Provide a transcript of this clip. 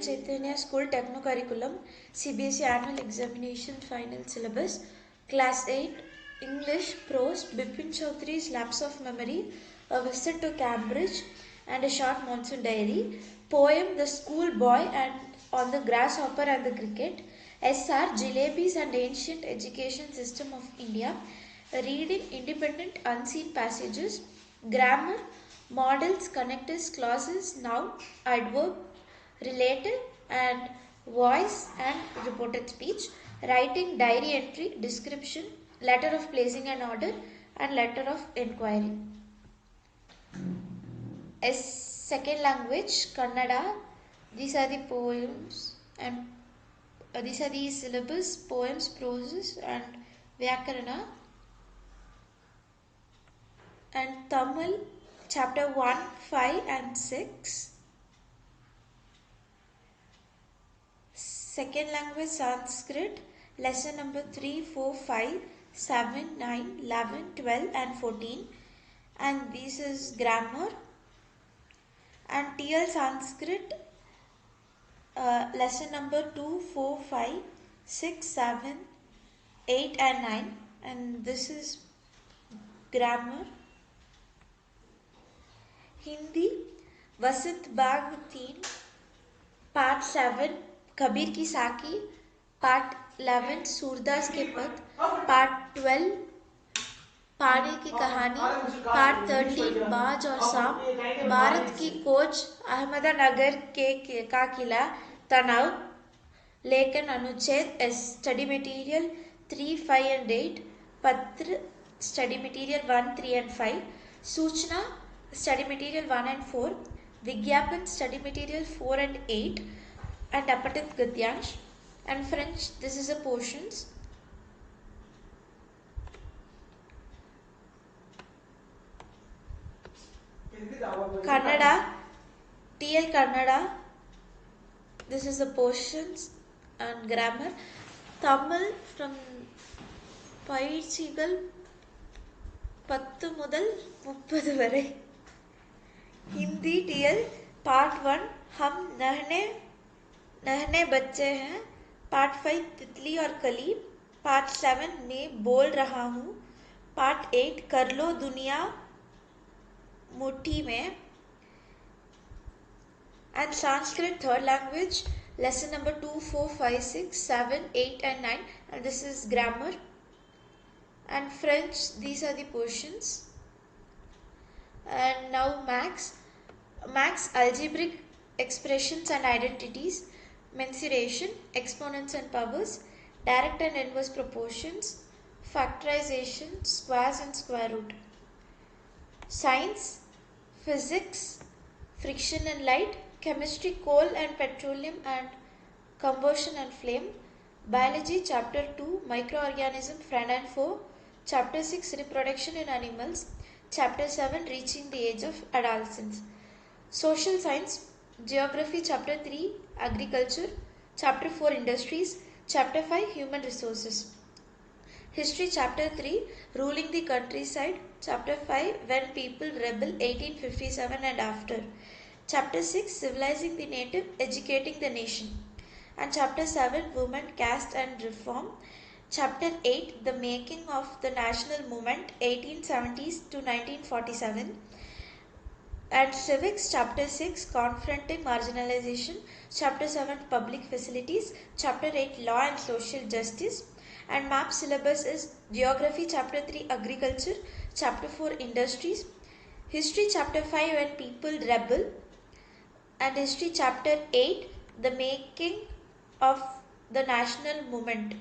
Chaitanya School Techno Curriculum, CBSE Annual Examination Final Syllabus, Class 8, English, Prose, Bipin Chaudhary's Lapse of Memory, A Visit to Cambridge, and a short monsoon diary, poem The School Boy and on the Grasshopper and the Cricket, SR Jalebis and Ancient Education System of India, reading independent unseen passages, grammar, models, connectors, clauses, noun, adverb, relative, and voice and reported speech, writing, diary entry, description, letter of placing an order, and letter of inquiry. As second language, Kannada. These are the poems and these are the syllabus, poems, proses, and Vyakarana. And Tamil, chapter 1, 5, and 6. Second language, Sanskrit, lesson number 3, 4, 5, 7, 9, 11, 12, and 14. And this is grammar. And TL Sanskrit, lesson number 2, 4, 5, 6, 7, 8, and 9. And this is grammar. Hindi, Vasant Bagh 3, part 7, Kabir की साकी, part 11 Surdas के पद, part 12 पानी की कहानी, part 13 बाज और सांप, भारत की खोज, अहमदनगर का किला, तनाव, लेखन अनुच्छेद, स्टडी मटेरियल 3, 5 and 8, पत्र स्टडी मटेरियल 1, 3 and 5, सूचना स्टडी मटेरियल 1 and 4, विज्ञापन study material 4 and 8, and Apatit Gadyansh. And French, this is a portions. Kannada, TL Kannada, this is the portions and grammar. Tamil from பயிற்சிகள் 10 முதல் 30 வரை. Hindi TL part 1 हम नहने बच्चे हैं, part 5 तितली और कली, पार्ट 7 में बोल रहा हूँ, पार्ट 8 कर लो दुनिया मुट्ठी में. And Sanskrit third language, lesson number 2, 4, 5, 6, 7, 8 and 9, and this is grammar. And French, these are the portions. And now Max algebraic expressions and identities, mensuration, exponents and powers, direct and inverse proportions, factorization, squares and square root. Science, physics, friction and light, chemistry, coal and petroleum and combustion and flame, biology, chapter 2, microorganism, friend and foe, chapter 6, reproduction in animals, chapter 7, reaching the age of adolescence. Social science, geography, chapter 3, agriculture, chapter 4, industries, chapter 5, human resources. History, chapter 3, ruling the countryside, chapter 5, when people rebel 1857 and after, chapter 6, civilizing the native, educating the nation, and chapter 7, women, caste and reform, chapter 8, the making of the national movement 1870s to 1947, and civics, chapter 6, confronting marginalization, chapter 7, public facilities, chapter 8, law and social justice. And map syllabus is geography, chapter 3, agriculture, chapter 4, industries, history, chapter 5, when people rebel, and history, chapter 8, the making of the national movement.